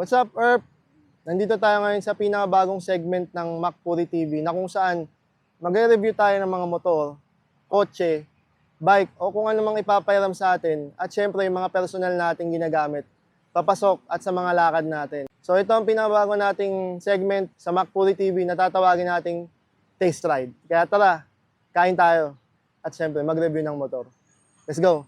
What's up, Earp? Nandito tayo ngayon sa pinakabagong segment ng Macpuri TV na kung saan magre-review tayo ng mga motor, kotse, bike o kung ano mang ipapairam sa atin at syempre yung mga personal nating ginagamit, papasok at sa mga lakad natin. So ito ang pinakabago nating segment sa Macpuri TV na tatawagin nating Taste Ride. Kaya tara, kain tayo at syempre mag-review ng motor. Let's go!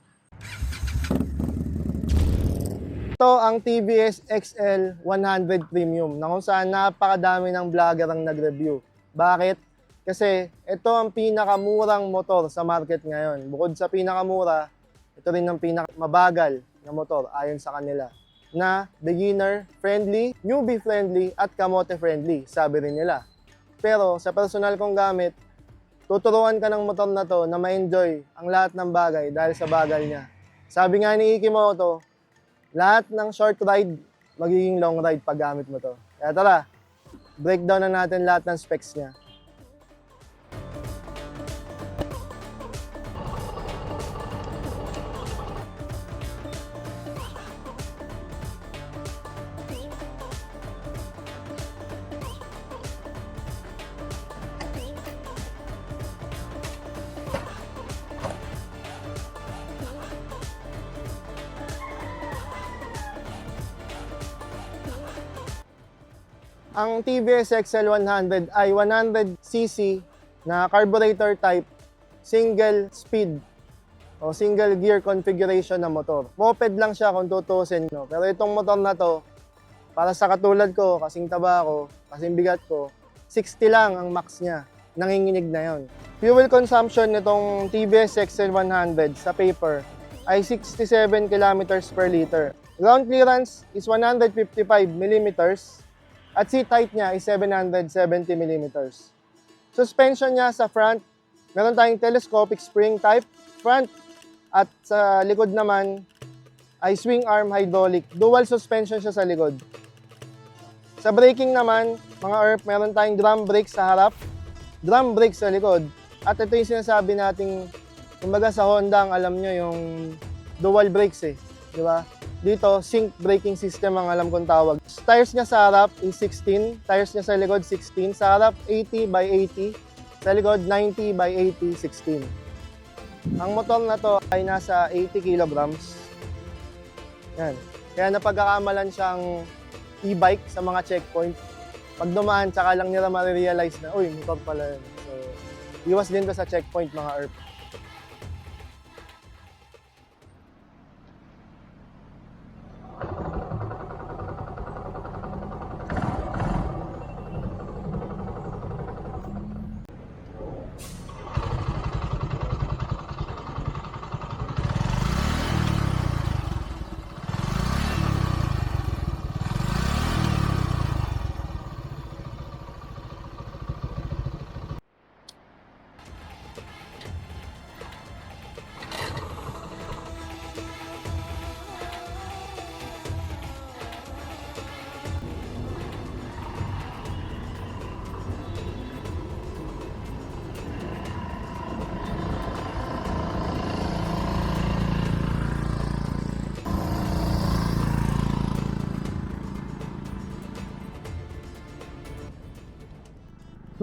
Ito ang TVS XL 100 Premium na kung saan napakadami ng vlogger ang nag-review. Bakit? Kasi ito ang pinakamurang motor sa market ngayon. Bukod sa pinakamura, ito rin ang pinakamabagal na motor ayon sa kanila. Na beginner friendly, newbie friendly at kamote friendly, sabi rin nila. Pero sa personal kong gamit, tuturuan ka ng motor na to na ma-enjoy ang lahat ng bagay dahil sa bagal niya. Sabi nga ni Ikimoto, lahat ng short ride, magiging long ride pag gamit mo to. Kaya tara, breakdown na natin lahat ng specs niya. Ang TVS XL 100 ay 100cc na carburetor type, single speed o single gear configuration na motor. Moped lang siya kung tutusin, no? Pero itong motor na to, para sa katulad ko, kasing taba ko, kasing bigat ko, 60 lang ang max niya. Nanginginig na yon. Fuel consumption nitong TVS XL 100 sa paper ay 67 kilometers per liter. Ground clearance is 155 millimeters. At seat height niya is 770 mm. Suspension niya sa front, meron tayong telescopic spring type front at sa likod naman ay swing arm hydraulic. Dual suspension siya sa likod. Sa braking naman, mga Earp, meron tayong drum brake sa harap, drum brake sa likod. At ito yung sinasabi nating, kumbaga sa Honda, ang alam nyo yung dual brakes di ba? Dito, sync braking system ang alam kong tawag. Tires niya sa harap is 16, tires niya sa likod 16. Sa harap, 80 by 80. Sa likod, 90 by 80, 16. Ang motor na to ay nasa 80 kilograms. Yan. Kaya napagkakamalan siyang e-bike sa mga checkpoint. Pag dumaan, tsaka lang nila ma-realize na, uy, motor pala yun. So, iwas din to sa checkpoint, mga Earp.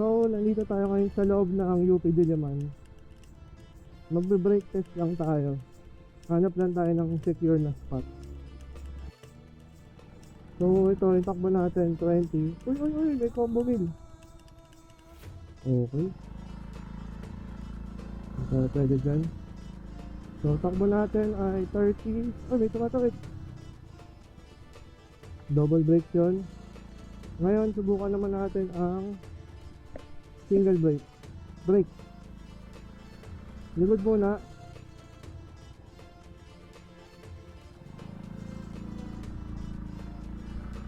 So, nandito tayo ngayon sa loob ng UP Diliman. Magbe-brake test lang tayo. Hanap lang tayo ng secure na spot. So, ito, itakbo natin 20. Uy, may combo wheel. Okay. Ito, pwede dyan. So, takbo natin ay 30. Uy, may tumatawid. Double brake yun. Ngayon, subukan naman natin ang single brake. Brake. Likod muna.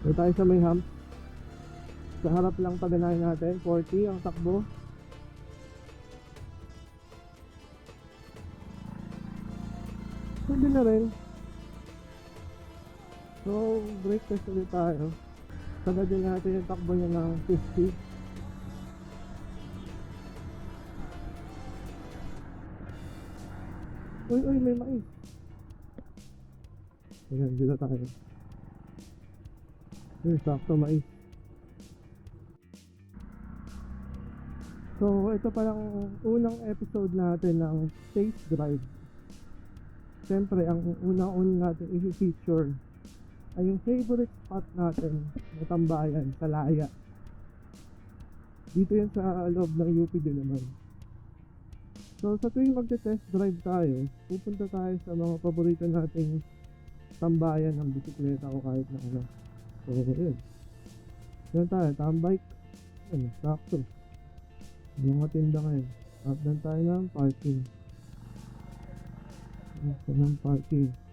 Ito tayo sa may hump. Sa harap lang paganahin natin. 40 ang takbo. Pwede na rin. So, brake test ulit tayo. Sagad din natin yung takbo niya ng 50. Uy, may mais. Ayan, dito tayo. Yun, sakto mais. So, ito palang unang episode natin ng Taste Drive. Siyempre, ang unang-una natin i-feature ay yung favorite spot natin na tambayan sa Laya. Dito yan sa loob ng UP din naman. So sa tuwing magte-test drive tayo, pupunta tayo sa mga paborito nating tambayan ng bisikleta o kahit na ano. So yun. Yan tayo, tambike. Yan, sakto. Yung mga tinda ngayon. Up lang tayo ng parking. Yan, ng parking.